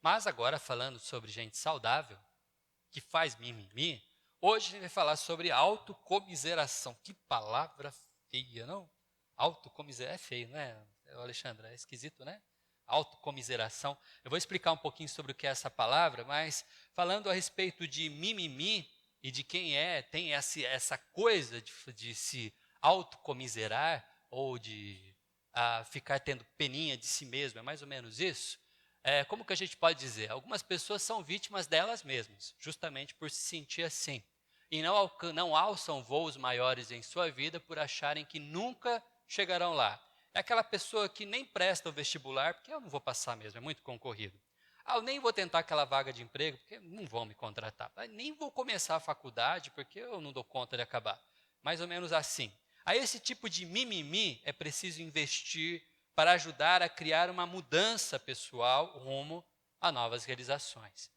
Mas agora, falando sobre gente saudável, que faz mimimi, hoje a gente vai falar sobre autocomiseração. Que palavra feia, não? Autocomiseração é feio, não é, Alexandre? É esquisito, né? Autocomiseração. Eu vou explicar um pouquinho sobre o que é essa palavra, mas falando a respeito de mimimi e de quem tem essa coisa de se autocomiserar ou de ficar tendo peninha de si mesmo, é mais ou menos isso? Como que a gente pode dizer? Algumas pessoas são vítimas delas mesmas, justamente por se sentir assim. E não alçam voos maiores em sua vida por acharem que nunca chegarão lá. É aquela pessoa que nem presta o vestibular, porque eu não vou passar mesmo, é muito concorrido. Eu nem vou tentar aquela vaga de emprego, porque não vão me contratar. Nem vou começar a faculdade, porque eu não dou conta de acabar. Mais ou menos assim. A esse tipo de mimimi é preciso investir para ajudar a criar uma mudança pessoal rumo a novas realizações.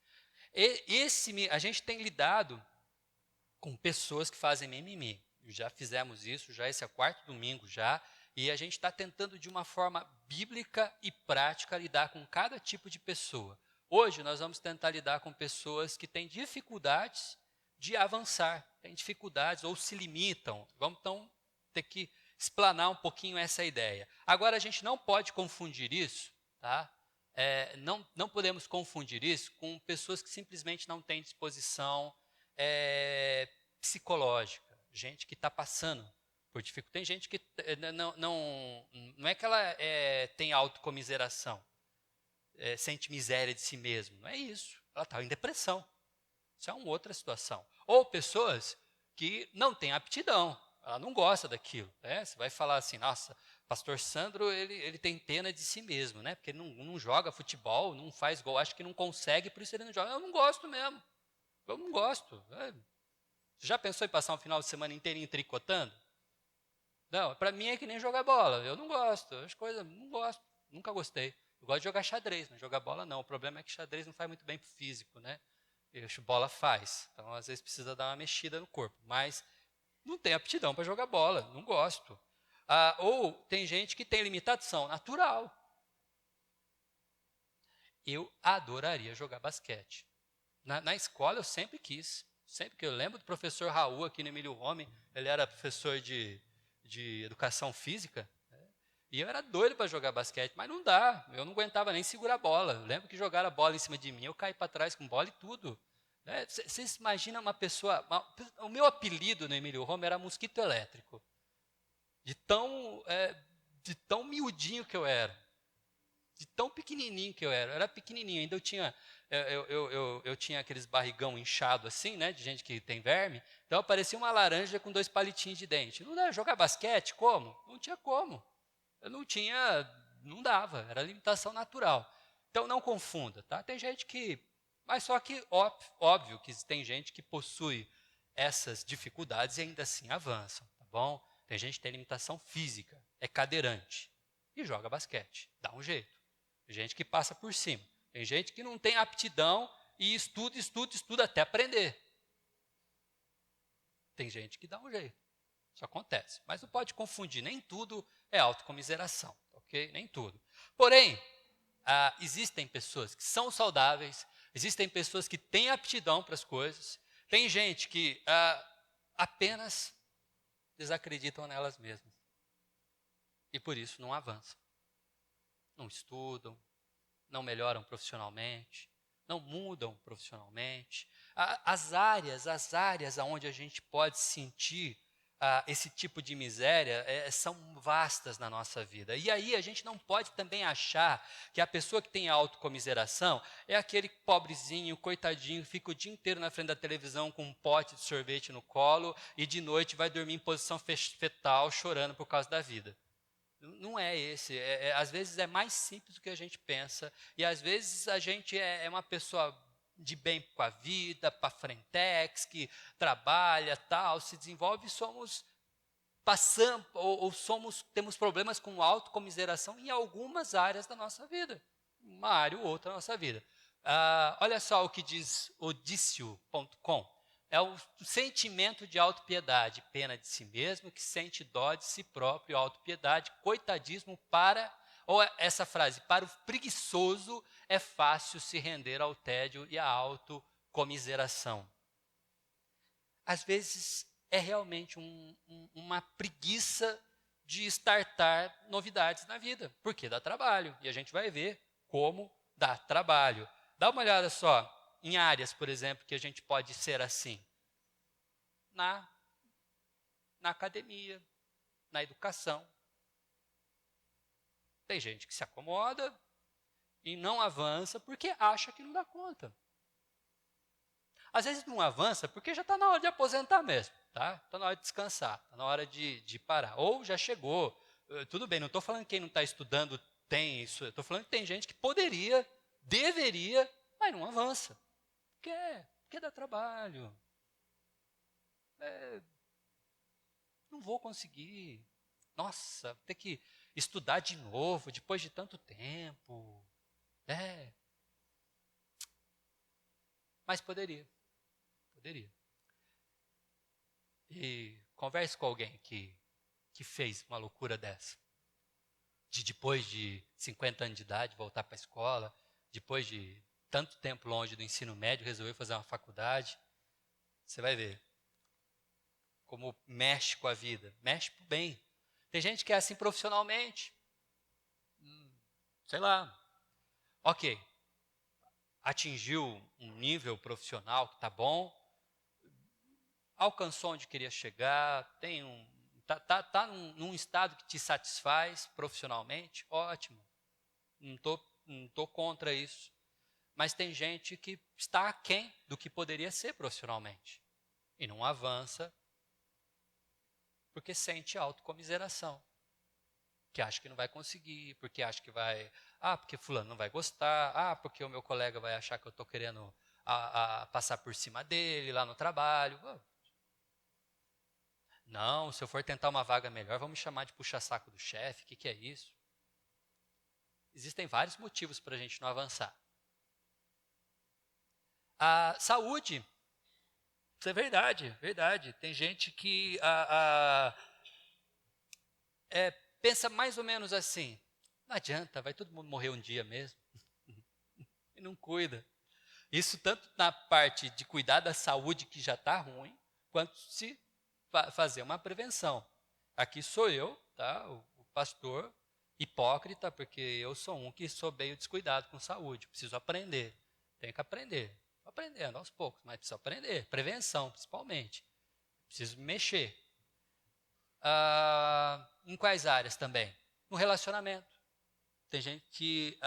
A gente tem lidado com pessoas que fazem mimimi. Já fizemos isso, já esse é o quarto domingo já, e a gente está tentando de uma forma bíblica e prática lidar com cada tipo de pessoa. Hoje nós vamos tentar lidar com pessoas que têm dificuldades de avançar, têm dificuldades ou se limitam. Vamos então ter que explanar um pouquinho essa ideia. Agora a gente não pode confundir isso, tá? Não podemos confundir isso com pessoas que simplesmente não têm disposição psicológica, gente que está passando por dificuldade. Tem gente que não é que ela tem autocomiseração, sente miséria de si mesmo, não é isso. Ela está em depressão. Isso é uma outra situação. Ou pessoas que não têm aptidão, ela não gosta daquilo. Você vai falar assim, nossa, pastor Sandro, ele tem pena de si mesmo, né? Porque ele não joga futebol, não faz gol, acho que não consegue, por isso ele não joga. Eu não gosto mesmo, eu não gosto. Você já pensou em passar um final de semana inteirinho tricotando? Não, para mim é que nem jogar bola, eu não gosto, as coisas, não gosto, nunca gostei. Eu gosto de jogar xadrez, mas jogar bola não. O problema é que xadrez não faz muito bem para o físico, né? E bola faz. Então, às vezes, precisa dar uma mexida no corpo. Mas não tem aptidão para jogar bola, não gosto. Ou tem gente que tem limitação natural. Eu adoraria jogar basquete. Na escola eu sempre quis. Sempre que eu lembro do professor Raul aqui no Emílio Rome, ele era professor de educação física. E eu era doido para jogar basquete, mas não dá. Eu não aguentava nem segurar a bola. Eu lembro que jogaram a bola em cima de mim, eu caí para trás com bola e tudo. Vocês imaginam uma pessoa. O meu apelido no Emílio Roma era mosquito elétrico. De tão miudinho que eu era. De tão pequenininho que eu era. Eu era pequenininho, ainda eu tinha. Eu tinha aqueles barrigão inchado assim, né? De gente que tem verme. Então eu parecia uma laranja com 2 palitinhos de dente. Não dá jogar basquete? Como? Não tinha como. Eu não dava, era limitação natural. Então não confunda, tá? Tem gente que, mas só que óbvio que tem gente que possui essas dificuldades e ainda assim avançam, tá bom? Tem gente que tem limitação física, é cadeirante e joga basquete, dá um jeito. Tem gente que passa por cima. Tem gente que não tem aptidão e estuda até aprender. Tem gente que dá um jeito. Isso acontece. Mas não pode confundir, nem tudo é autocomiseração, ok? Nem tudo. Porém, existem pessoas que são saudáveis, existem pessoas que têm aptidão para as coisas, tem gente que apenas desacreditam nelas mesmas. E por isso não avançam. Não estudam, não melhoram profissionalmente, não mudam profissionalmente. As áreas onde a gente pode sentir esse tipo de miséria são vastas na nossa vida. E aí a gente não pode também achar que a pessoa que tem autocomiseração é aquele pobrezinho, coitadinho, que fica o dia inteiro na frente da televisão com um pote de sorvete no colo e de noite vai dormir em posição fetal chorando por causa da vida. Não é esse. Às vezes é mais simples do que a gente pensa. E às vezes a gente é uma pessoa de bem com a vida, para frentex, que trabalha, tal, se desenvolve e temos problemas com autocomiseração em algumas áreas da nossa vida. Uma área ou outra da nossa vida. Olha só o que diz odício.com. É o sentimento de autopiedade, pena de si mesmo, que sente dó de si próprio, autopiedade, coitadismo para Ou essa frase, para o preguiçoso é fácil se render ao tédio e à autocomiseração. Às vezes é realmente uma preguiça de startar novidades na vida, porque dá trabalho, e a gente vai ver como dá trabalho. Dá uma olhada só em áreas, por exemplo, que a gente pode ser assim. Na academia, na educação. Tem gente que se acomoda e não avança porque acha que não dá conta. Às vezes não avança porque já está na hora de aposentar mesmo, tá? Está na hora de descansar, está na hora de parar. Ou já chegou. Tudo bem, não estou falando que quem não está estudando tem isso. Estou falando que tem gente que poderia, deveria, mas não avança. Porque dá trabalho. Não vou conseguir. Nossa, vou ter que estudar de novo depois de tanto tempo. Mas poderia. E converse com alguém que fez uma loucura dessa. De depois de 50 anos de idade, voltar para a escola, depois de tanto tempo longe do ensino médio, resolveu fazer uma faculdade. Você vai ver como mexe com a vida, mexe pro bem. Tem gente que é assim profissionalmente. Sei lá. Ok, atingiu um nível profissional que está bom, alcançou onde queria chegar, tá num estado que te satisfaz profissionalmente, ótimo. Não tô contra isso. Mas tem gente que está aquém do que poderia ser profissionalmente e não avança porque sente autocomiseração, que acha que não vai conseguir, porque acha que vai, porque fulano não vai gostar, porque o meu colega vai achar que eu estou querendo passar por cima dele lá no trabalho. Não, se eu for tentar uma vaga melhor, vão me chamar de puxa-saco do chefe, o que é isso? Existem vários motivos para a gente não avançar. A saúde, isso é verdade. Tem gente que pensa mais ou menos assim, não adianta, vai todo mundo morrer um dia mesmo. E não cuida. Isso tanto na parte de cuidar da saúde que já está ruim, quanto se fazer uma prevenção. Aqui sou eu, tá, o pastor, hipócrita, porque eu sou um que sou meio descuidado com saúde. Preciso aprender. Tenho que aprender. Estou aprendendo aos poucos, mas preciso aprender. Prevenção, principalmente. Preciso me mexer. Em quais áreas também? No relacionamento. Tem gente que...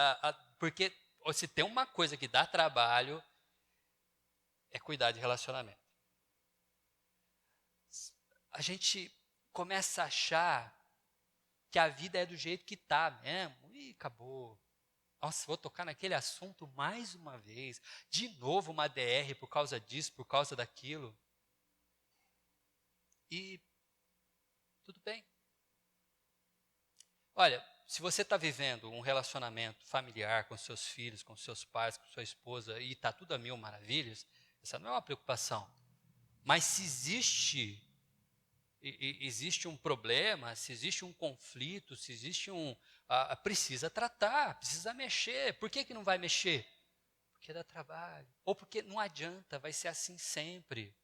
porque se tem uma coisa que dá trabalho, é cuidar de relacionamento. A gente começa a achar que a vida é do jeito que está mesmo. E acabou. Nossa, vou tocar naquele assunto mais uma vez. De novo uma DR por causa disso, por causa daquilo. E tudo bem. Olha, se você está vivendo um relacionamento familiar com seus filhos, com seus pais, com sua esposa, e está tudo a mil maravilhas, essa não é uma preocupação. Mas se existe um problema, se existe um conflito, se existe precisa tratar, precisa mexer. Por que não vai mexer? Porque dá trabalho. Ou porque não adianta, vai ser assim sempre.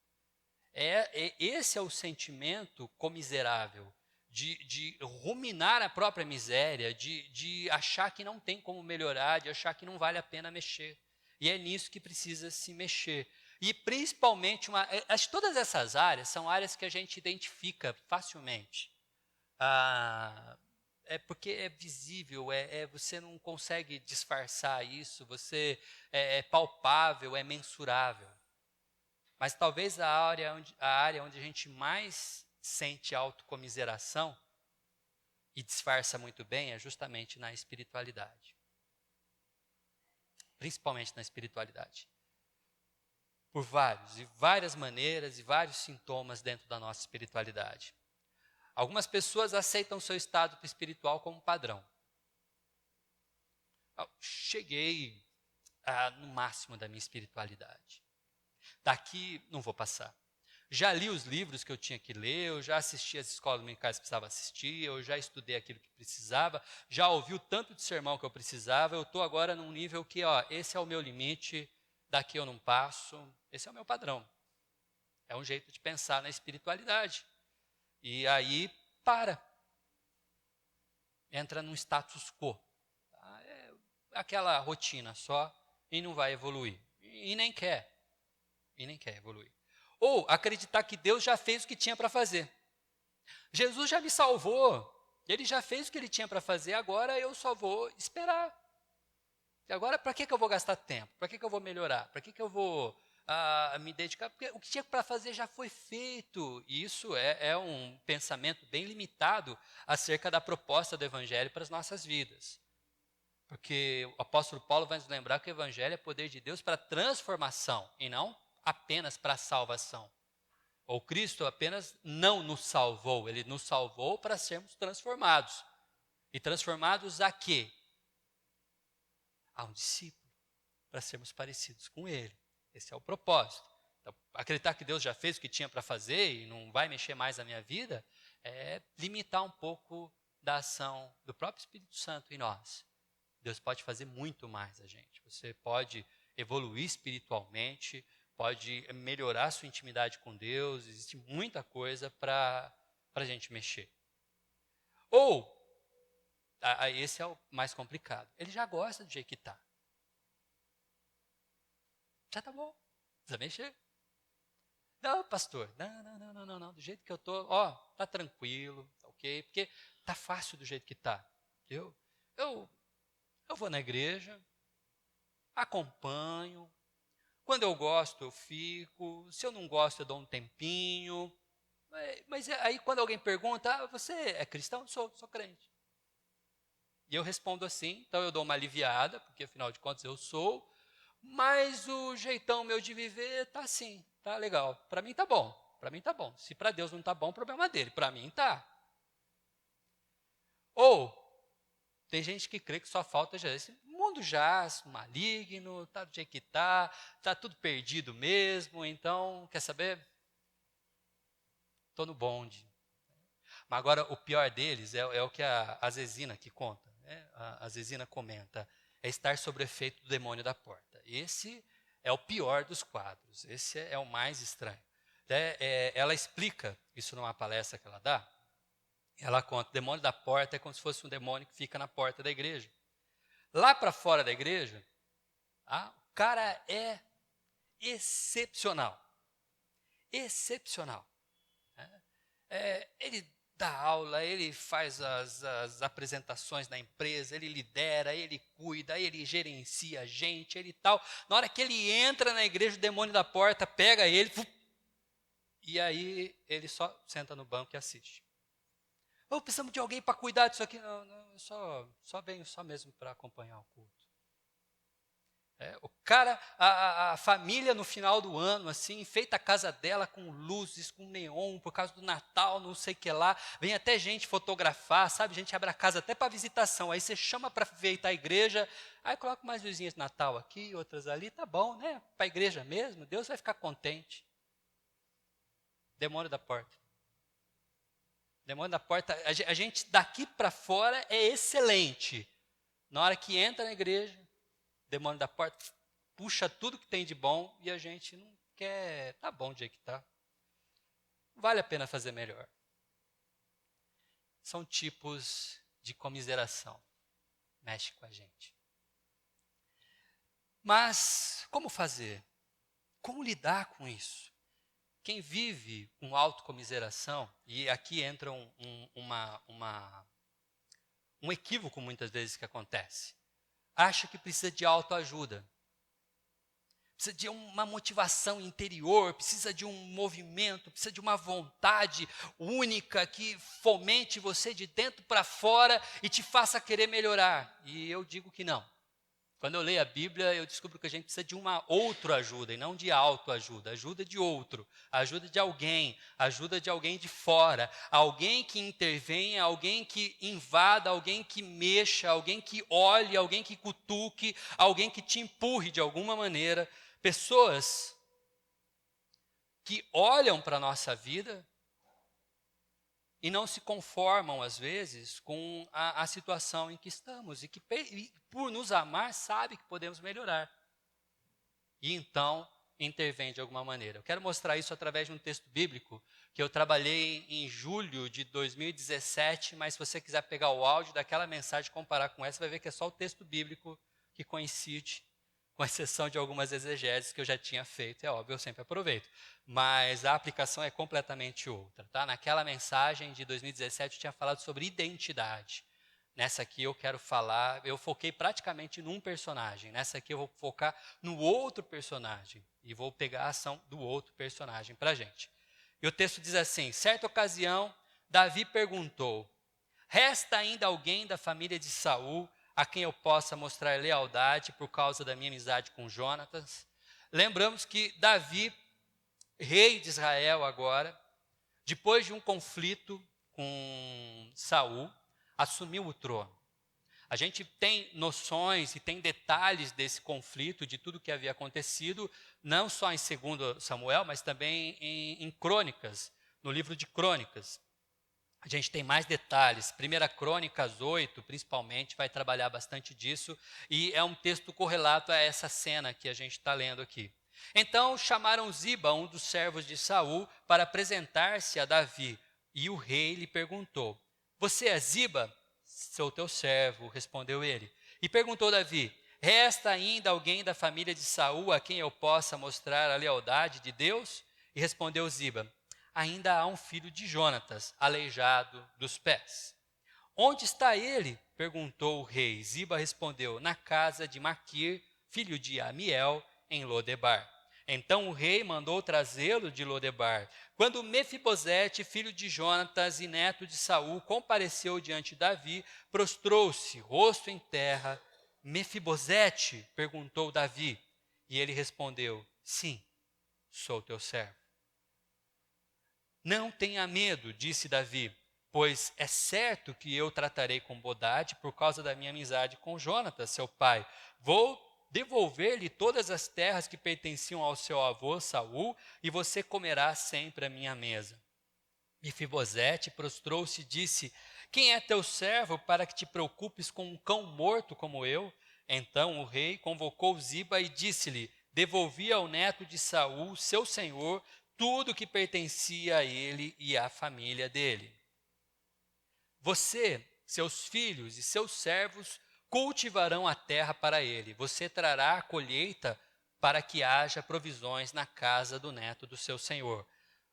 Esse é o sentimento comiserável, de ruminar a própria miséria, de achar que não tem como melhorar, de achar que não vale a pena mexer. E é nisso que precisa se mexer. E principalmente, acho que todas essas áreas são áreas que a gente identifica facilmente. É porque é visível, você não consegue disfarçar isso, você é palpável, é mensurável. Mas talvez a área onde a gente mais sente autocomiseração e disfarça muito bem é justamente na espiritualidade. Principalmente na espiritualidade. Por várias maneiras e vários sintomas dentro da nossa espiritualidade. Algumas pessoas aceitam seu estado espiritual como padrão. Cheguei no máximo da minha espiritualidade. Daqui não vou passar. já li os livros que eu tinha que ler, eu já assisti as escolas dominicais que precisava assistir, eu já estudei aquilo que precisava, já ouvi o tanto de sermão que eu precisava, eu estou agora num nível que, esse é o meu limite, daqui eu não passo, esse é o meu padrão. É um jeito de pensar na espiritualidade. E aí, entra num status quo. Tá? É aquela rotina só e não vai evoluir. E nem quer evoluir. Ou acreditar que Deus já fez o que tinha para fazer. Jesus já me salvou, ele já fez o que ele tinha para fazer, agora eu só vou esperar. E agora, para que eu vou gastar tempo? Para que eu vou melhorar? Para que eu vou me dedicar? Porque o que tinha para fazer já foi feito. E isso é um pensamento bem limitado acerca da proposta do Evangelho para as nossas vidas. Porque o apóstolo Paulo vai nos lembrar que o Evangelho é poder de Deus para transformação e não apenas para salvação. Ou Cristo apenas não nos salvou, ele nos salvou para sermos transformados. E transformados a quê? A um discípulo, para sermos parecidos com ele. Esse é o propósito. Então, acreditar que Deus já fez o que tinha para fazer e não vai mexer mais na minha vida, é limitar um pouco da ação do próprio Espírito Santo em nós. Deus pode fazer muito mais a gente. Você pode evoluir espiritualmente, pode melhorar sua intimidade com Deus, existe muita coisa para a gente mexer. Ou, esse é o mais complicado, ele já gosta do jeito que está. Já está bom, não precisa mexer. Não, pastor, não, do jeito que eu estou, está tranquilo, ok, porque está fácil do jeito que está. Eu vou na igreja, acompanho, quando eu gosto eu fico, se eu não gosto eu dou um tempinho, mas aí quando alguém pergunta, você é cristão? Sou crente. E eu respondo assim, então eu dou uma aliviada, porque afinal de contas eu sou, mas o jeitão meu de viver está assim, tá legal, para mim está bom, se para Deus não está bom, o problema é dele, para mim está. Ou, tem gente que crê que só falta já esse mundo jaz, maligno, está do jeito que está tudo perdido mesmo, então, quer saber? Estou no bonde. Mas agora, o pior deles é o que a Zezina que conta, né? A Zezina comenta, é estar sob o efeito do demônio da porta. Esse é o pior dos quadros, esse é o mais estranho. Ela explica isso numa palestra que ela dá, ela conta, o demônio da porta é como se fosse um demônio que fica na porta da igreja. Lá para fora da igreja, o cara é excepcional. Excepcional. Ele dá aula, ele faz as apresentações na empresa, ele lidera, ele cuida, ele gerencia a gente, ele tal. Na hora que ele entra na igreja, o demônio da porta pega ele, e aí ele só senta no banco e assiste. Precisamos de alguém para cuidar disso aqui. Não, eu só venho só mesmo para acompanhar o culto. O cara, a família no final do ano, assim, enfeita a casa dela com luzes, com neon, por causa do Natal, não sei o que lá. Vem até gente fotografar, sabe? A gente abre a casa até para visitação. Aí você chama para enfeitar a igreja, aí coloca mais luzinhas de Natal aqui, outras ali, tá bom, né? Para a igreja mesmo, Deus vai ficar contente. Demônio da porta. Demônio da porta, a gente daqui para fora é excelente. Na hora que entra na igreja, demônio da porta puxa tudo que tem de bom e a gente não quer, tá bom do jeito que tá. Vale a pena fazer melhor. São tipos de comiseração. Mexe com a gente. Mas como fazer? Como lidar com isso? Quem vive com autocomiseração, e aqui entra um equívoco muitas vezes que acontece, acha que precisa de autoajuda. Precisa de uma motivação interior, precisa de um movimento, precisa de uma vontade única que fomente você de dentro para fora e te faça querer melhorar. E eu digo que não. Quando eu leio a Bíblia, eu descubro que a gente precisa de uma outra ajuda, e não de autoajuda, ajuda de outro, ajuda de alguém de fora, alguém que intervenha, alguém que invada, alguém que mexa, alguém que olhe, alguém que cutuque, alguém que te empurre de alguma maneira. Pessoas que olham para a nossa vida e não se conformam, às vezes, com a situação em que estamos. E que, por nos amar, sabe que podemos melhorar. E então, intervém de alguma maneira. Eu quero mostrar isso através de um texto bíblico que eu trabalhei em julho de 2017, mas se você quiser pegar o áudio daquela mensagem e comparar com essa, vai ver que é só o texto bíblico que coincide, com exceção de algumas exegeses que eu já tinha feito. É óbvio, eu sempre aproveito. Mas a aplicação é completamente outra. Tá? Naquela mensagem de 2017, eu tinha falado sobre identidade. Nessa aqui eu quero falar, eu foquei praticamente num personagem. Nessa aqui eu vou focar no outro personagem. E vou pegar a ação do outro personagem para a gente. E o texto diz assim: certa ocasião, Davi perguntou: resta ainda alguém da família de Saul a quem eu possa mostrar lealdade por causa da minha amizade com Jonatas? Lembramos que Davi, rei de Israel agora, depois de um conflito com Saul, assumiu o trono. A gente tem noções e tem detalhes desse conflito, de tudo que havia acontecido, não só em 2 Samuel, mas também em Crônicas, no livro de Crônicas. A gente tem mais detalhes. 1 Crônicas 8, principalmente, vai trabalhar bastante disso, e é um texto correlato a essa cena que a gente está lendo aqui. Então chamaram Ziba, um dos servos de Saul, para apresentar-se a Davi, e o rei lhe perguntou: você é Ziba? Sou teu servo, respondeu ele. E perguntou Davi: resta ainda alguém da família de Saul a quem eu possa mostrar a lealdade de Deus? E respondeu Ziba: ainda há um filho de Jonatas, aleijado dos pés. Onde está ele? Perguntou o rei. Ziba respondeu: na casa de Maquir, filho de Amiel, em Lodebar. Então o rei mandou trazê-lo de Lodebar. Quando Mefibosete, filho de Jonatas e neto de Saul, compareceu diante de Davi, prostrou-se, rosto em terra. Mefibosete? Perguntou Davi. E ele respondeu: sim, sou teu servo. Não tenha medo, disse Davi, pois é certo que eu tratarei com bondade por causa da minha amizade com Jonatas, seu pai. Vou devolver-lhe todas as terras que pertenciam ao seu avô Saul, e você comerá sempre à minha mesa. Mefibosete prostrou-se e disse: quem é teu servo para que te preocupes com um cão morto como eu? Então o rei convocou Ziba e disse-lhe: devolvi ao neto de Saul, seu senhor, tudo que pertencia a ele e à família dele. Você, seus filhos e seus servos cultivarão a terra para ele. Você trará a colheita para que haja provisões na casa do neto do seu senhor.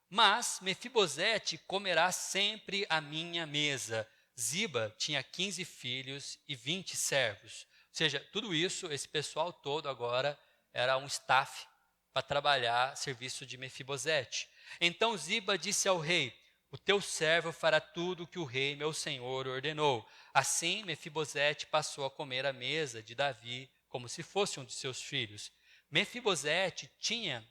Mas Mefibosete comerá sempre à minha mesa. Ziba tinha 15 filhos e 20 servos. Ou seja, tudo isso, esse pessoal todo agora era um staff para trabalhar serviço de Mefibosete. Então Ziba disse ao rei: o teu servo fará tudo o que o rei, meu senhor, ordenou. Assim Mefibosete passou a comer à mesa de Davi, como se fosse um de seus filhos. Mefibosete tinha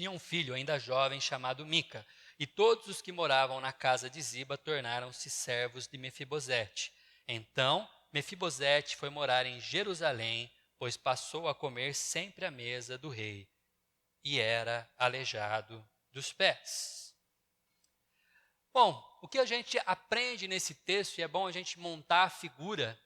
um filho ainda jovem chamado Mica, e todos os que moravam na casa de Ziba tornaram-se servos de Mefibosete. Então Mefibosete foi morar em Jerusalém, pois passou a comer sempre à mesa do rei, e era aleijado dos pés. Bom, o que a gente aprende nesse texto, e é bom a gente montar a figura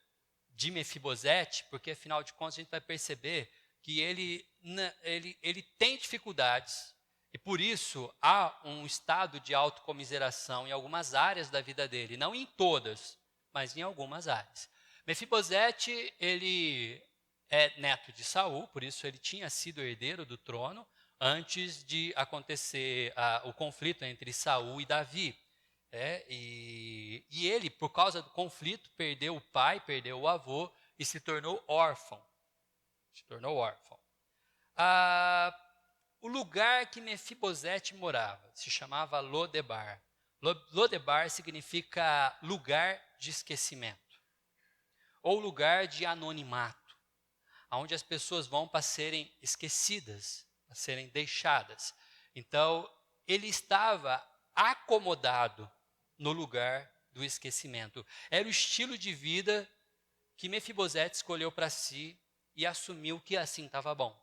de Mefibosete, porque afinal de contas a gente vai perceber que ele tem dificuldades, e por isso há um estado de autocomiseração em algumas áreas da vida dele, não em todas, mas em algumas áreas. Mefibosete, ele é neto de Saul, por isso ele tinha sido herdeiro do trono antes de acontecer o conflito entre Saul e Davi. E ele, por causa do conflito, perdeu o pai, perdeu o avô e se tornou órfão. O lugar que Mefibosete morava se chamava Lodebar. Lodebar significa lugar de esquecimento, ou lugar de anonimato, onde as pessoas vão para serem esquecidas, para serem deixadas. Então, ele estava acomodado no lugar do esquecimento. Era o estilo de vida que Mefibosete escolheu para si e assumiu que assim estava bom.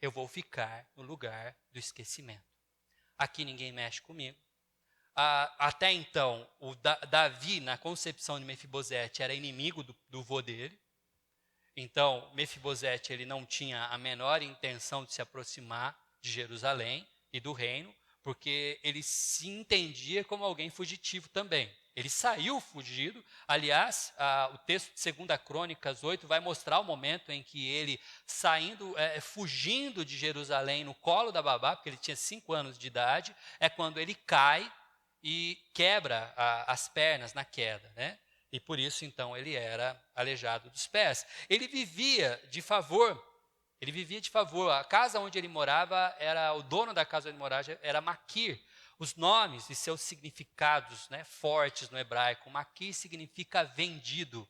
Eu vou ficar no lugar do esquecimento. aqui ninguém mexe comigo. Até então, Davi, na concepção de Mefibosete, era inimigo do vô dele. Então, Mefibosete ele não tinha a menor intenção de se aproximar de Jerusalém e do reino, porque ele se entendia como alguém fugitivo também. Ele saiu fugido. Aliás, o texto de 2 Crônicas 8 vai mostrar o momento em que ele saindo, fugindo de Jerusalém no colo da babá, porque ele tinha 5 anos de idade, é quando ele cai e quebra as pernas na queda, né? E por isso, então, ele era aleijado dos pés. Ele vivia de favor. A casa onde ele morava, o dono da casa onde ele morava era Maquir. Os nomes e seus significados, né, fortes no hebraico. Maquir significa vendido.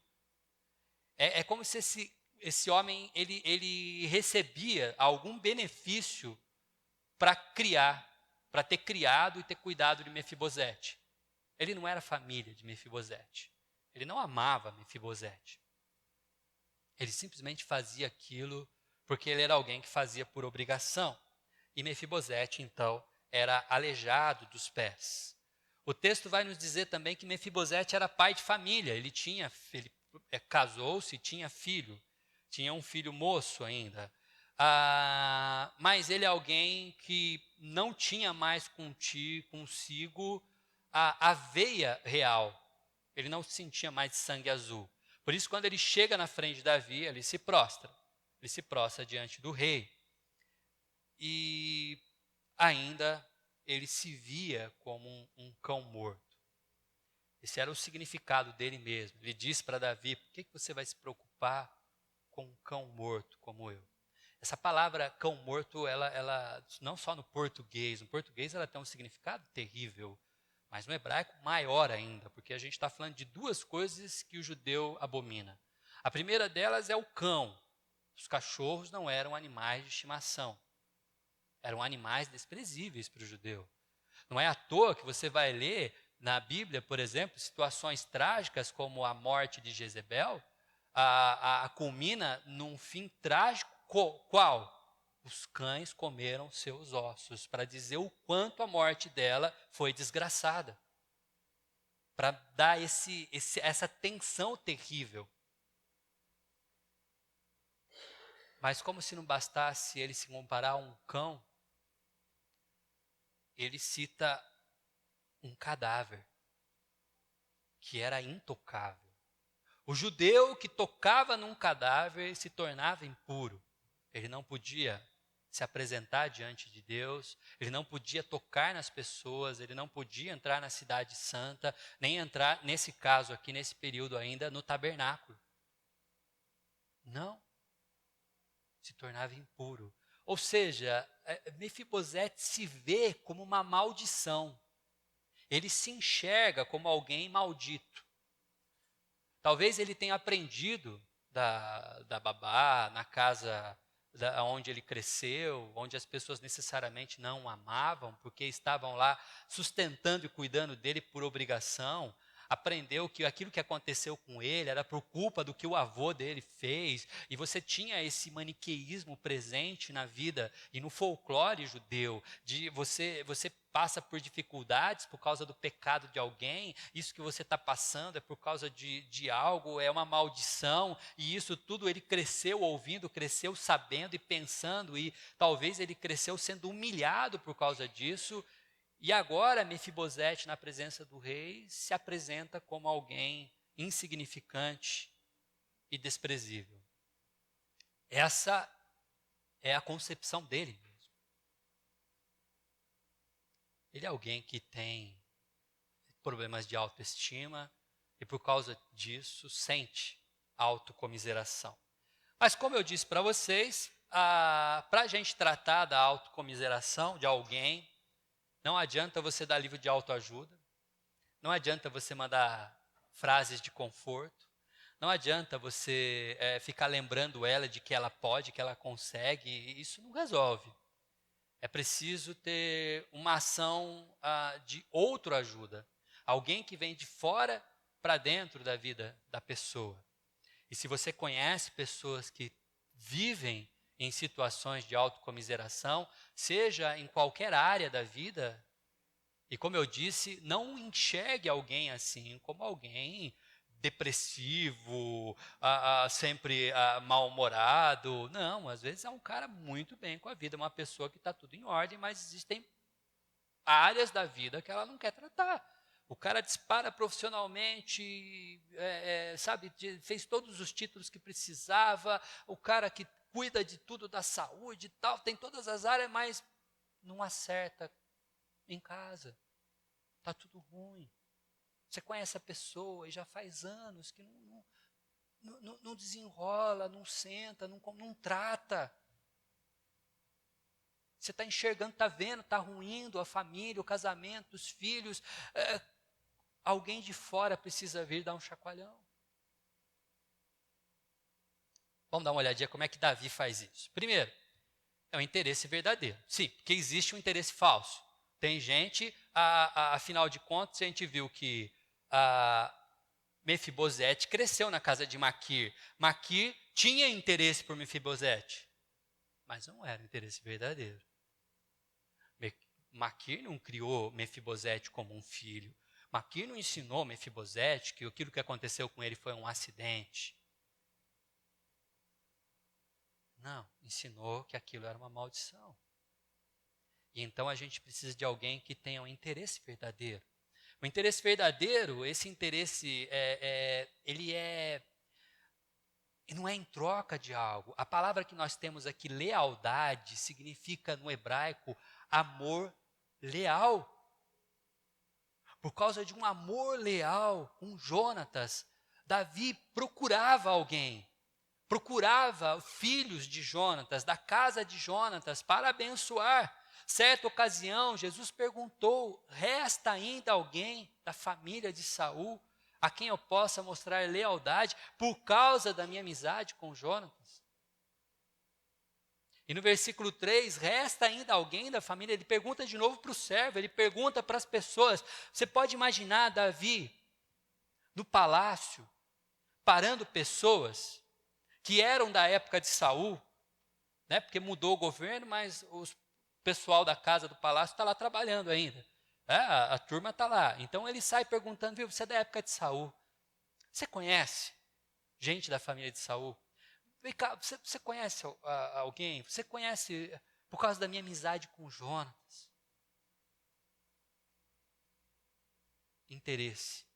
É como se esse homem ele recebia algum benefício para ter criado e ter cuidado de Mefibosete. Ele não era família de Mefibosete. Ele não amava Mefibosete. Ele simplesmente fazia aquilo porque ele era alguém que fazia por obrigação. E Mefibosete, então, era aleijado dos pés. O texto vai nos dizer também que Mefibosete era pai de família. Ele casou-se e tinha filho. Tinha um filho moço ainda. Mas ele é alguém que não tinha mais consigo a veia real. Ele não se sentia mais de sangue azul. Por isso, quando ele chega na frente de Davi, ele se prostra. Ele se prostra diante do rei. E ainda ele se via como um cão morto. Esse era o significado dele mesmo. Ele disse para Davi: por que você vai se preocupar com um cão morto como eu? Essa palavra cão morto, ela não só no português ela tem um significado terrível, mas no hebraico maior ainda, porque a gente está falando de duas coisas que o judeu abomina. A primeira delas é o cão. Os cachorros não eram animais de estimação, eram animais desprezíveis para o judeu. Não é à toa que você vai ler na Bíblia, por exemplo, situações trágicas como a morte de Jezebel, culmina num fim trágico. Qual? Os cães comeram seus ossos, para dizer o quanto a morte dela foi desgraçada. Para dar essa tensão terrível. Mas como se não bastasse ele se comparar a um cão, ele cita um cadáver que era intocável. O judeu que tocava num cadáver se tornava impuro. Ele não podia se apresentar diante de Deus, ele não podia tocar nas pessoas, ele não podia entrar na cidade santa, nem entrar, nesse caso aqui, nesse período ainda, no tabernáculo. Não. Se tornava impuro. Ou seja, Mefibosete se vê como uma maldição. Ele se enxerga como alguém maldito. Talvez ele tenha aprendido da babá, na casa onde ele cresceu, onde as pessoas necessariamente não o amavam, porque estavam lá sustentando e cuidando dele por obrigação. Aprendeu que aquilo que aconteceu com ele era por culpa do que o avô dele fez, e você tinha esse maniqueísmo presente na vida e no folclore judeu, de você passa por dificuldades por causa do pecado de alguém, isso que você está passando é por causa de algo, é uma maldição, e isso tudo ele cresceu ouvindo, cresceu sabendo e pensando, e talvez ele cresceu sendo humilhado por causa disso. E agora Mefibosete, na presença do rei, se apresenta como alguém insignificante e desprezível. Essa é a concepção dele mesmo. Ele é alguém que tem problemas de autoestima e por causa disso sente autocomiseração. Mas como eu disse para vocês, para a gente tratar da autocomiseração de alguém, não adianta você dar livro de autoajuda, não adianta você mandar frases de conforto, não adianta você ficar lembrando ela de que ela pode, que ela consegue, isso não resolve. É preciso ter uma ação de autoajuda, alguém que vem de fora para dentro da vida da pessoa. E se você conhece pessoas que vivem em situações de autocomiseração, seja em qualquer área da vida. E como eu disse, não enxergue alguém assim como alguém depressivo, sempre mal-humorado. Não, às vezes é um cara muito bem com a vida, uma pessoa que está tudo em ordem, mas existem áreas da vida que ela não quer tratar. O cara dispara profissionalmente, sabe, fez todos os títulos que precisava, o cara que cuida de tudo da saúde e tal, tem todas as áreas, mas não acerta em casa. Está tudo ruim. Você conhece a pessoa e já faz anos que não desenrola, não senta, não trata. Você está enxergando, está vendo, está ruindo a família, o casamento, os filhos. Alguém de fora precisa vir dar um chacoalhão. Vamos dar uma olhadinha como é que Davi faz isso. Primeiro, é um interesse verdadeiro. Sim, porque existe um interesse falso. Tem gente, afinal de contas, a gente viu que Mefibosete cresceu na casa de Maquir. Maquir tinha interesse por Mefibosete, mas não era um interesse verdadeiro. Maquir não criou Mefibosete como um filho. Maquir não ensinou Mefibosete que aquilo que aconteceu com ele foi um acidente. Não, ensinou que aquilo era uma maldição. E então a gente precisa de alguém que tenha um interesse verdadeiro. O interesse verdadeiro, esse interesse, ele não é em troca de algo. A palavra que nós temos aqui, lealdade, significa no hebraico amor leal. Por causa de um amor leal com Jonatas, Davi procurava alguém, procurava filhos de Jonatas, da casa de Jonatas, para abençoar. Certa ocasião, Jesus perguntou: resta ainda alguém da família de Saul a quem eu possa mostrar lealdade por causa da minha amizade com Jonatas? E no versículo 3, resta ainda alguém da família? Ele pergunta de novo para o servo, ele pergunta para as pessoas. Você pode imaginar Davi no palácio, parando pessoas que eram da época de Saul, né? Porque mudou o governo, mas o pessoal da casa do palácio está lá trabalhando ainda. A turma está lá. Então ele sai perguntando: viu, você é da época de Saul? Você conhece gente da família de Saul? Vem cá, você conhece alguém? Você conhece por causa da minha amizade com Jonatas? Interesse.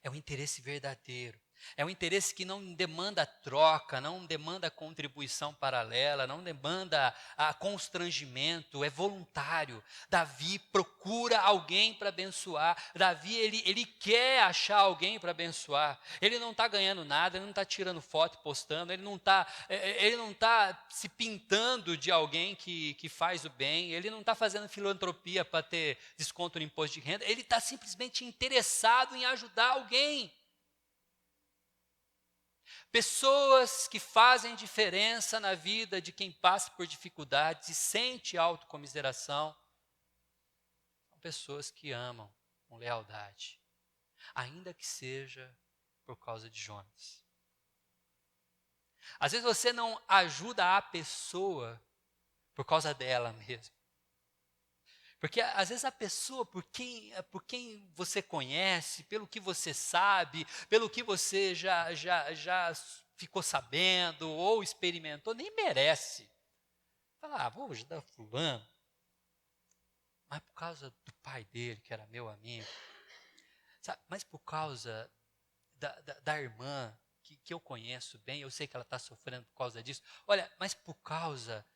É um interesse verdadeiro. É um interesse que não demanda troca, não demanda contribuição paralela, não demanda constrangimento, é voluntário. Davi procura alguém para abençoar. Davi, ele quer achar alguém para abençoar. Ele não está ganhando nada, ele não está tirando foto e postando, ele não está se pintando de alguém que faz o bem, ele não está fazendo filantropia para ter desconto no imposto de renda, ele está simplesmente interessado em ajudar alguém. Pessoas que fazem diferença na vida de quem passa por dificuldades e sente autocomiseração, são pessoas que amam com lealdade, ainda que seja por causa de Jonas. Às vezes você não ajuda a pessoa por causa dela mesmo. Porque às vezes a pessoa, por quem você conhece, pelo que você sabe, pelo que você já ficou sabendo ou experimentou, nem merece. Fala, vou ajudar fulano. Mas por causa do pai dele, que era meu amigo. Sabe? Mas por causa da irmã, que eu conheço bem, eu sei que ela está sofrendo por causa disso. Olha, mas por causa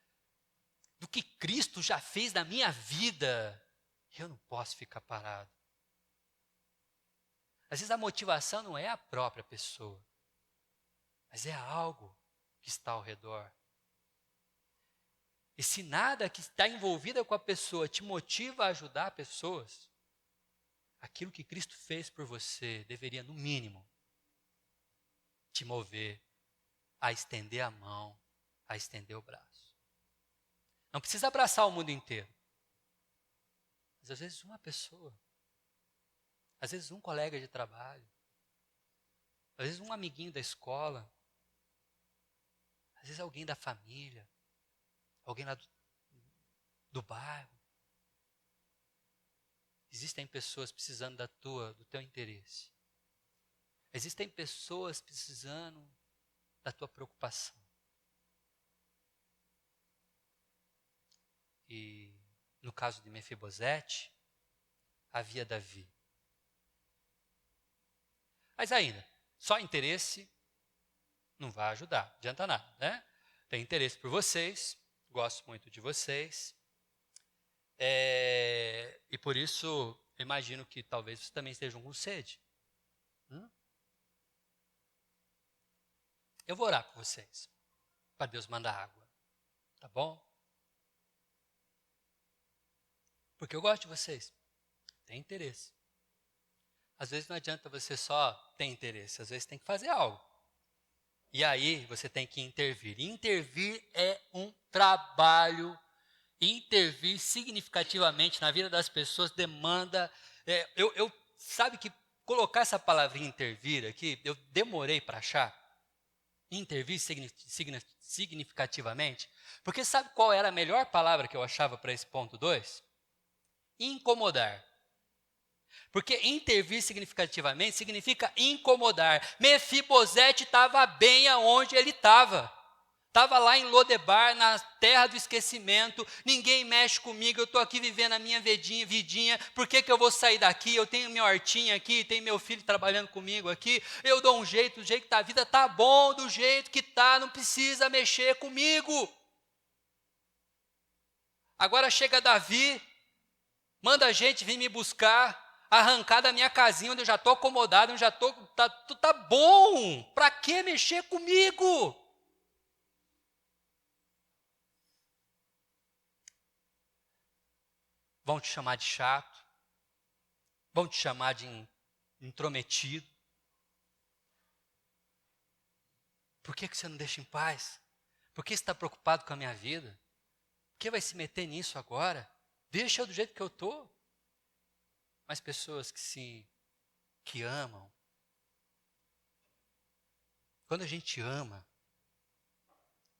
do que Cristo já fez na minha vida, eu não posso ficar parado. Às vezes a motivação não é a própria pessoa, mas é algo que está ao redor. E se nada que está envolvido com a pessoa te motiva a ajudar pessoas, aquilo que Cristo fez por você deveria, no mínimo, te mover a estender a mão, a estender o braço. Não precisa abraçar o mundo inteiro. Mas às vezes uma pessoa, às vezes um colega de trabalho, às vezes um amiguinho da escola, Às vezes alguém da família, alguém lá do bairro. Existem pessoas precisando do teu interesse. Existem pessoas precisando da tua preocupação. E no caso de Mefibosete, havia Davi. Mas ainda, só interesse não vai ajudar, não adianta nada, né? Tenho interesse por vocês, gosto muito de vocês. E por isso, imagino que talvez vocês também estejam com sede. Eu vou orar por vocês, para Deus mandar água, tá bom? Porque eu gosto de vocês, tenho interesse. Às vezes não adianta você só ter interesse, às vezes tem que fazer algo. E aí você tem que intervir. Intervir é um trabalho. Intervir significativamente na vida das pessoas demanda. Sabe que colocar essa palavrinha intervir aqui, eu demorei para achar. Intervir significativamente. Porque sabe qual era a melhor palavra que eu achava para esse ponto 2? Incomodar. Porque intervir significativamente significa incomodar. Mefibosete estava bem aonde ele estava. Estava lá em Lodebar, na terra do esquecimento. Ninguém mexe comigo, eu estou aqui vivendo a minha vidinha. Por que eu vou sair daqui? Eu tenho minha hortinha aqui, tem meu filho trabalhando comigo aqui. Eu dou um jeito, do jeito que está a vida está bom, do jeito que está, não precisa mexer comigo. Agora chega Davi, manda a gente vir me buscar, arrancar da minha casinha, onde eu já estou acomodado, onde já estou, tá bom, para que mexer comigo? Vão te chamar de chato, vão te chamar de intrometido. Por que você não deixa em paz? Por que você está preocupado com a minha vida? Por que vai se meter nisso agora? Deixa eu do jeito que eu estou. Mas pessoas que amam, quando a gente ama,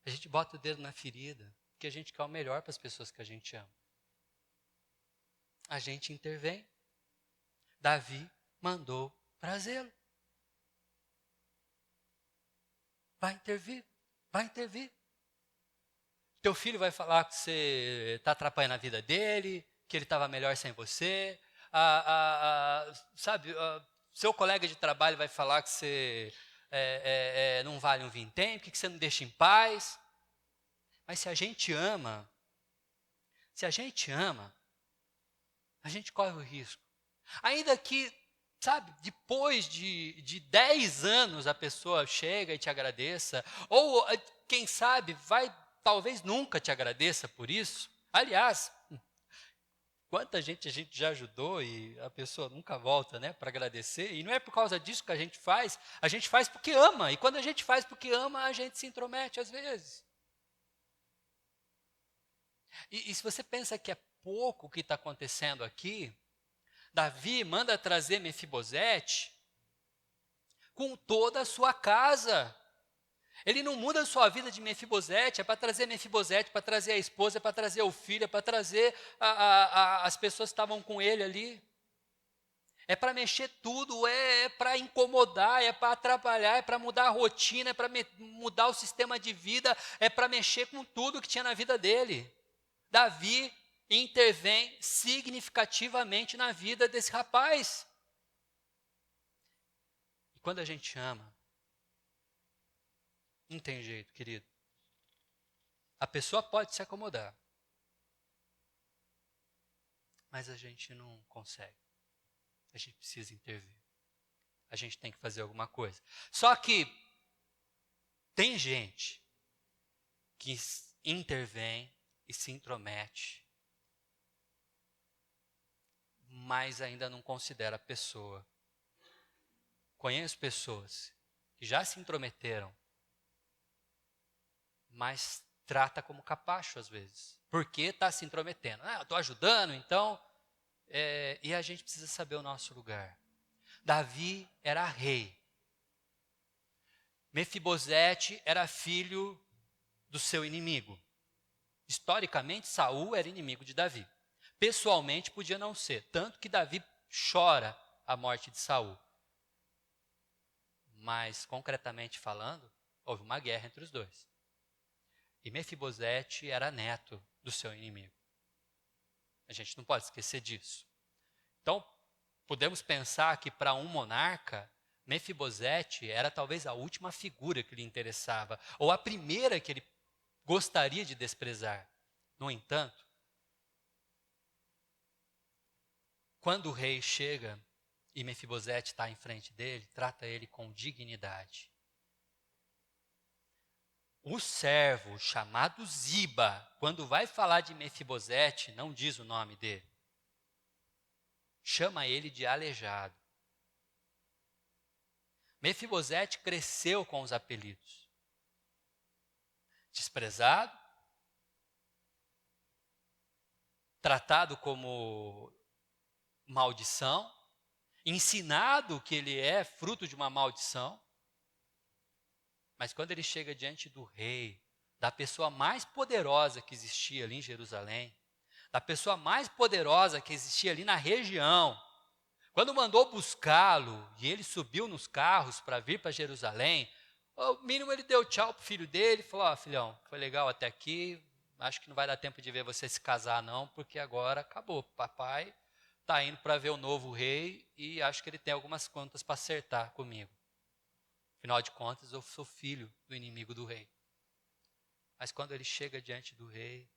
a gente bota o dedo na ferida, porque a gente quer o melhor para as pessoas que a gente ama. A gente intervém. Davi mandou trazê-lo. Vai intervir, vai intervir. Teu filho vai falar que você está atrapalhando a vida dele, que ele estava melhor sem você. Seu colega de trabalho vai falar que você não vale um vintém, que você não deixa em paz. Mas se a gente ama, a gente corre o risco. Ainda que, depois de 10 anos a pessoa chega e te agradeça, ou quem sabe talvez nunca te agradeça por isso. Aliás, quanta gente a gente já ajudou e a pessoa nunca volta, né, para agradecer. E não é por causa disso que a gente faz porque ama. E quando a gente faz porque ama, a gente se intromete às vezes. E se você pensa que é pouco o que está acontecendo aqui, Davi manda trazer Mefibosete com toda a sua casa. Ele não muda a sua vida de Mefibosete, é para trazer Mefibosete, para trazer a esposa, é para trazer o filho, é para trazer as pessoas que estavam com ele ali. É para mexer tudo, é para incomodar, é para atrapalhar, é para mudar a rotina, é para mudar o sistema de vida, é para mexer com tudo que tinha na vida dele. Davi intervém significativamente na vida desse rapaz. E quando a gente ama, não tem jeito, querido. A pessoa pode se acomodar, mas a gente não consegue. A gente precisa intervir. A gente tem que fazer alguma coisa. Só que tem gente que intervém e se intromete, mas ainda não considera a pessoa. Conheço pessoas que já se intrometeram, mas trata como capacho às vezes. Porque está se intrometendo. Eu estou ajudando, então... e a gente precisa saber o nosso lugar. Davi era rei. Mefibosete era filho do seu inimigo. Historicamente, Saul era inimigo de Davi. Pessoalmente, podia não ser, tanto que Davi chora a morte de Saul. Mas, concretamente falando, houve uma guerra entre os dois. E Mefibosete era neto do seu inimigo. A gente não pode esquecer disso. Então, podemos pensar que para um monarca, Mefibosete era talvez a última figura que lhe interessava, ou a primeira que ele gostaria de desprezar. No entanto, quando o rei chega e Mefibosete está em frente dele, trata ele com dignidade. O servo chamado Ziba, quando vai falar de Mefibosete, não diz o nome dele. Chama ele de aleijado. Mefibosete cresceu com os apelidos. Desprezado, tratado como maldição, ensinado que ele é fruto de uma maldição. Mas quando ele chega diante do rei, da pessoa mais poderosa que existia ali em Jerusalém, da pessoa mais poderosa que existia ali na região, quando mandou buscá-lo e ele subiu nos carros para vir para Jerusalém, o mínimo ele deu tchau para o filho dele, falou, filhão, foi legal até aqui, acho que não vai dar tempo de ver você se casar não, porque agora acabou, papai está indo para ver o novo rei e acho que ele tem algumas contas para acertar comigo. Afinal de contas, eu sou filho do inimigo do rei. Mas quando ele chega diante do rei,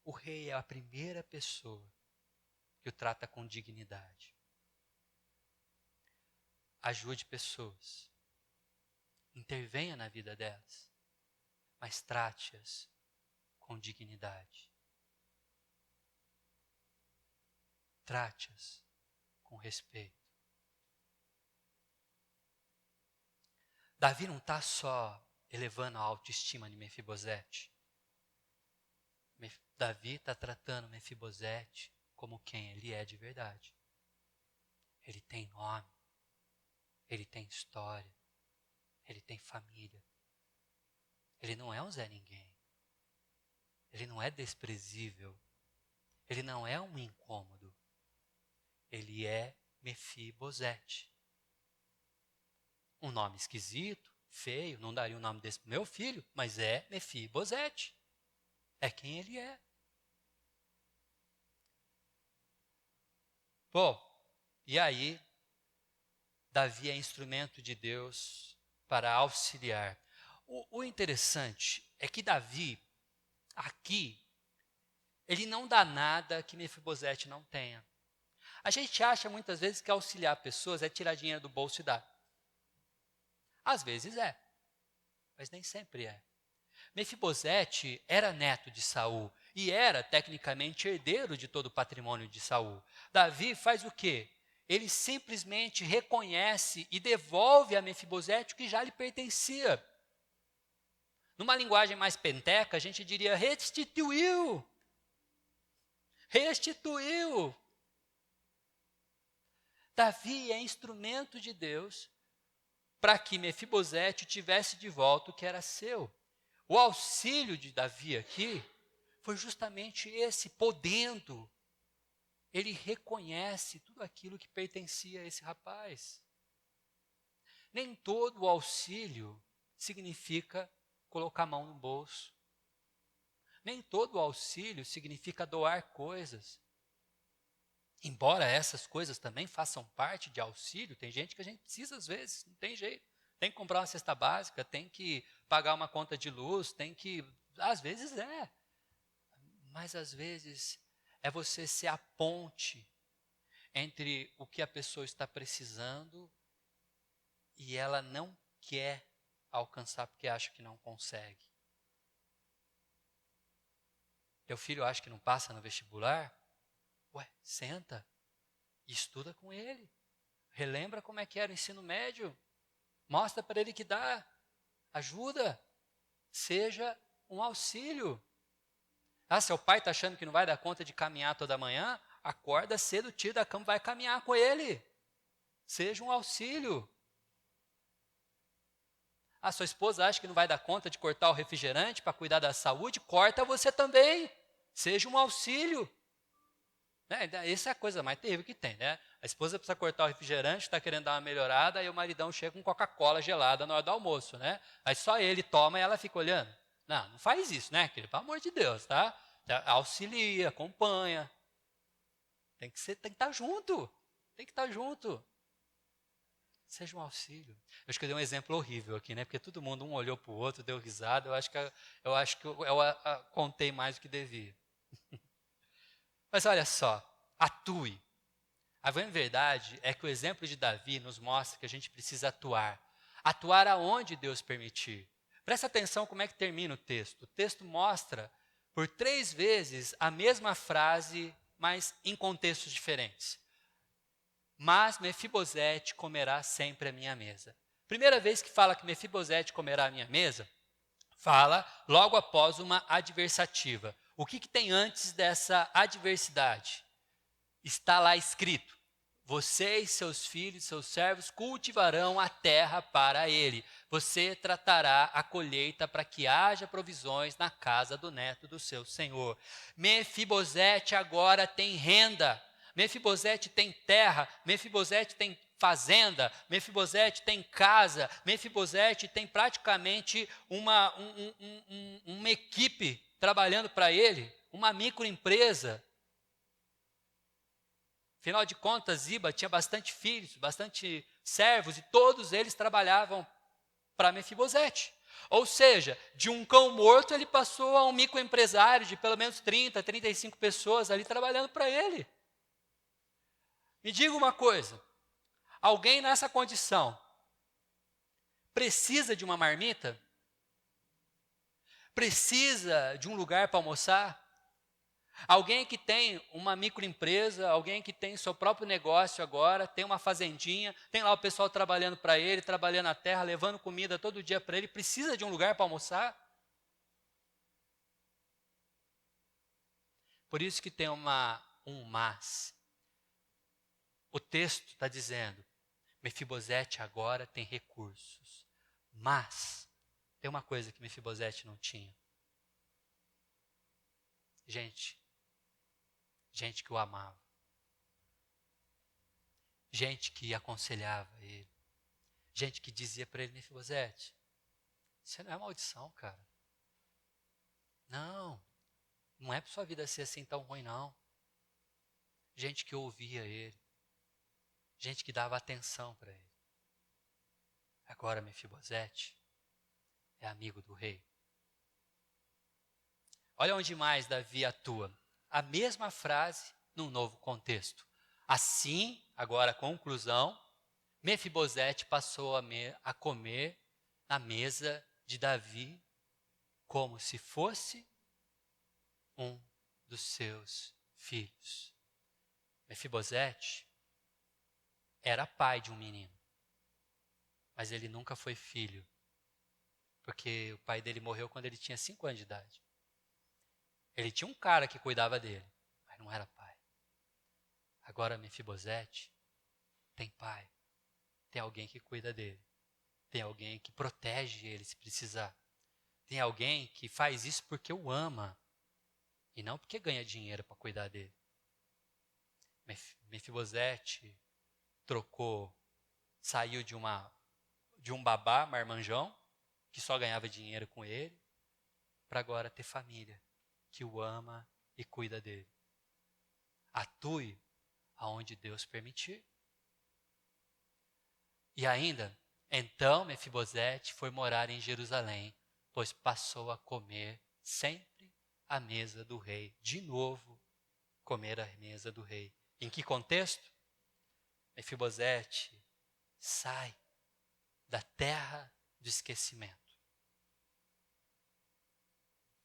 o rei é a primeira pessoa que o trata com dignidade. Ajude pessoas. Intervenha na vida delas. Mas trate-as com dignidade. Trate-as com respeito. Davi não está só elevando a autoestima de Mefibosete. Davi está tratando Mefibosete como quem ele é de verdade. Ele tem nome, ele tem história, ele tem família. Ele não é um Zé Ninguém. Ele não é desprezível. Ele não é um incômodo. Ele é Mefibosete. Um nome esquisito, feio, não daria o nome desse para meu filho, mas é Mefibosete. É quem ele é. Bom, e aí, Davi é instrumento de Deus para auxiliar. O interessante é que Davi, aqui, ele não dá nada que Mefibosete não tenha. A gente acha muitas vezes que auxiliar pessoas é tirar dinheiro do bolso e dar. Às vezes é, mas nem sempre é. Mefibosete era neto de Saul e era tecnicamente herdeiro de todo o patrimônio de Saul. Davi faz o quê? Ele simplesmente reconhece e devolve a Mefibosete o que já lhe pertencia. Numa linguagem mais penteca, a gente diria restituiu. Restituiu. Davi é instrumento de Deus para que Mefibosete tivesse de volta o que era seu. O auxílio de Davi aqui foi justamente esse, podendo. Ele reconhece tudo aquilo que pertencia a esse rapaz. Nem todo o auxílio significa colocar a mão no bolso. Nem todo o auxílio significa doar coisas. Embora essas coisas também façam parte de auxílio, tem gente que a gente precisa às vezes, não tem jeito. Tem que comprar uma cesta básica, tem que pagar uma conta de luz, tem que... Às vezes é. Mas às vezes é você ser a ponte entre o que a pessoa está precisando e ela não quer alcançar porque acha que não consegue. Teu filho acha que não passa no vestibular? Ué, senta e estuda com ele. Relembra como é que era o ensino médio. Mostra para ele que dá. Ajuda. Seja um auxílio. Seu pai está achando que não vai dar conta de caminhar toda manhã? Acorda cedo, tira da cama, vai caminhar com ele. Seja um auxílio. A sua esposa acha que não vai dar conta de cortar o refrigerante para cuidar da saúde? Corta você também. Seja um auxílio. Né? Essa é a coisa mais terrível que tem, né? A esposa precisa cortar o refrigerante, está querendo dar uma melhorada, aí o maridão chega com Coca-Cola gelada na hora do almoço, né? Aí só ele toma e ela fica olhando. Não, não faz isso, né, querido? Pelo amor de Deus, tá? Auxilia, acompanha. Tem que estar junto. Tem que estar junto. Seja um auxílio. Eu acho que eu dei um exemplo horrível aqui, né? Porque todo mundo, um olhou para o outro, deu risada. Eu contei mais do que devia. Mas olha só, atue. A verdade é que o exemplo de Davi nos mostra que a gente precisa atuar. Atuar aonde Deus permitir. Presta atenção como é que termina o texto. O texto mostra por 3 vezes a mesma frase, mas em contextos diferentes. Mas Mefibosete comerá sempre a minha mesa. Primeira vez que fala que Mefibosete comerá a minha mesa, fala logo após uma adversativa. O que tem antes dessa adversidade? Está lá escrito: você e seus filhos, seus servos, cultivarão a terra para ele. Você tratará a colheita para que haja provisões na casa do neto do seu senhor. Mefibosete agora tem renda. Mefibosete tem terra. Mefibosete tem fazenda. Mefibosete tem casa. Mefibosete tem praticamente uma equipe trabalhando para ele, uma microempresa. Afinal de contas, Ziba tinha bastante filhos, bastante servos, e todos eles trabalhavam para Mefibosete. Ou seja, de um cão morto ele passou a um microempresário de pelo menos 30, 35 pessoas ali trabalhando para ele. Me diga uma coisa, alguém nessa condição precisa de uma marmita? Precisa de um lugar para almoçar? Alguém que tem uma microempresa, alguém que tem seu próprio negócio agora, tem uma fazendinha, tem lá o pessoal trabalhando para ele, trabalhando na terra, levando comida todo dia para ele, precisa de um lugar para almoçar? Por isso que tem um mas. O texto está dizendo, Mefibosete agora tem recursos, mas tem uma coisa que Mefibosete não tinha. Gente que o amava. Gente que aconselhava ele. Gente que dizia para ele: Mefibosete, isso não é maldição, cara. Não é para sua vida ser assim tão ruim, não. Gente que ouvia ele. Gente que dava atenção para ele. Agora Mefibosete é amigo do rei. Olha onde mais Davi atua. A mesma frase num novo contexto. Assim, agora a conclusão, Mefibosete passou a comer na mesa de Davi como se fosse um dos seus filhos. Mefibosete era pai de um menino, mas ele nunca foi filho, porque o pai dele morreu quando ele tinha 5 anos de idade. Ele tinha um cara que cuidava dele, mas não era pai. Agora Mefibosete tem pai, tem alguém que cuida dele, tem alguém que protege ele se precisar, tem alguém que faz isso porque o ama e não porque ganha dinheiro para cuidar dele. Mefibosete saiu de um babá marmanjão que só ganhava dinheiro com ele, para agora ter família que o ama e cuida dele. Atue aonde Deus permitir. E ainda, então Mefibosete foi morar em Jerusalém, pois passou a comer sempre à mesa do rei. De novo, comer à mesa do rei. Em que contexto? Mefibosete sai da terra do esquecimento.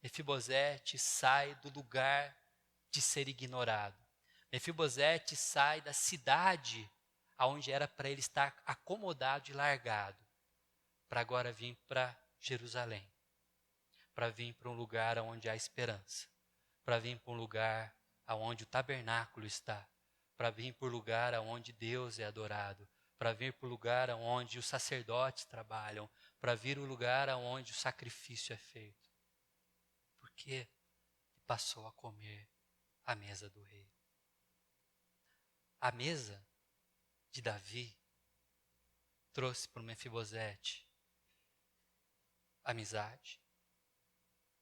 Mefibosete sai do lugar de ser ignorado. Mefibosete sai da cidade aonde era para ele estar acomodado e largado, para agora vir para Jerusalém, para vir para um lugar onde há esperança, para vir para um lugar aonde o tabernáculo está, para vir para o lugar onde Deus é adorado, para vir para o lugar onde os sacerdotes trabalham, para vir o lugar aonde o sacrifício é feito. Por quê? E passou a comer à mesa do rei. A mesa de Davi trouxe para o Mefibosete amizade,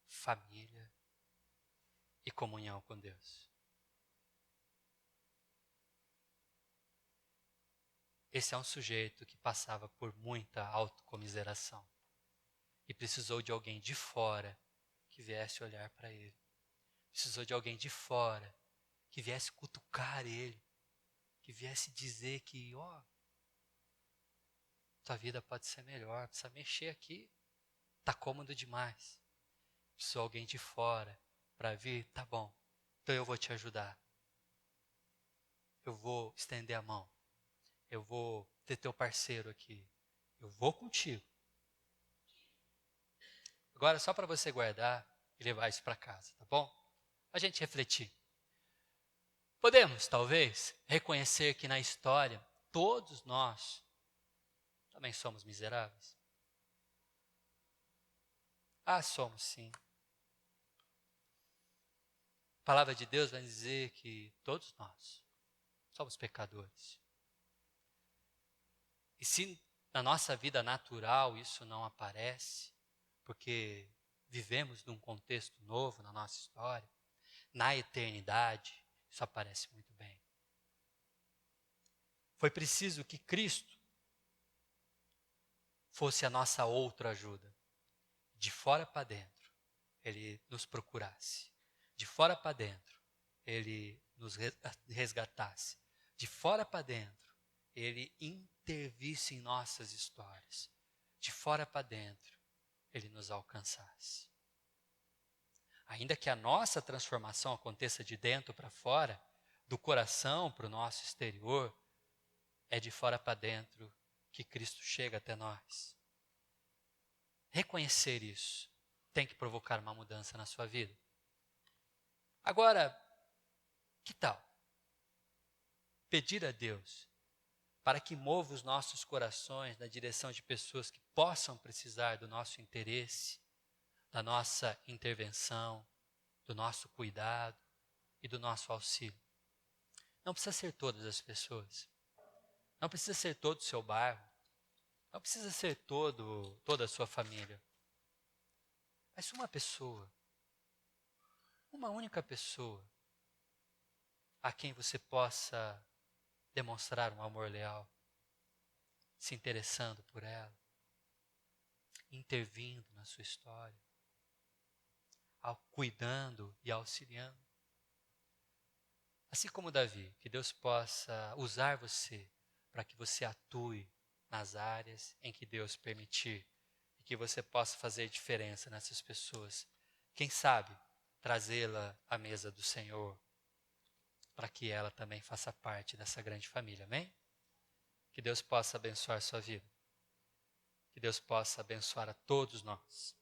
família e comunhão com Deus. Esse é um sujeito que passava por muita autocomiseração e precisou de alguém de fora que viesse olhar para ele. Precisou de alguém de fora que viesse cutucar ele, que viesse dizer que, tua vida pode ser melhor, precisa mexer aqui, tá cômodo demais. Precisou alguém de fora para vir, tá bom, então eu vou te ajudar. Eu vou estender a mão. Eu vou ter teu parceiro aqui. Eu vou contigo. Agora, só para você guardar e levar isso para casa, tá bom? A gente refletir. Podemos, talvez, reconhecer que na história, todos nós também somos miseráveis? Somos sim. A palavra de Deus vai dizer que todos nós somos pecadores. E se na nossa vida natural isso não aparece, porque vivemos num contexto novo na nossa história, na eternidade, isso aparece muito bem. Foi preciso que Cristo fosse a nossa outra ajuda. De fora para dentro, Ele nos procurasse. De fora para dentro, Ele nos resgatasse. De fora para dentro, Ele intervisse em nossas histórias. De fora para dentro, Ele nos alcançasse. Ainda que a nossa transformação aconteça de dentro para fora, do coração para o nosso exterior, é de fora para dentro que Cristo chega até nós. Reconhecer isso tem que provocar uma mudança na sua vida. Agora, que tal pedir a Deus para que mova os nossos corações na direção de pessoas que possam precisar do nosso interesse, da nossa intervenção, do nosso cuidado e do nosso auxílio? Não precisa ser todas as pessoas. Não precisa ser todo o seu bairro. Não precisa ser toda a sua família. Mas uma pessoa, uma única pessoa, a quem você possa demonstrar um amor leal, se interessando por ela, intervindo na sua história, cuidando e auxiliando. Assim como Davi, que Deus possa usar você para que você atue nas áreas em que Deus permitir e que você possa fazer diferença nessas pessoas. Quem sabe trazê-la à mesa do Senhor para que ela também faça parte dessa grande família, amém? Que Deus possa abençoar sua vida. Que Deus possa abençoar a todos nós.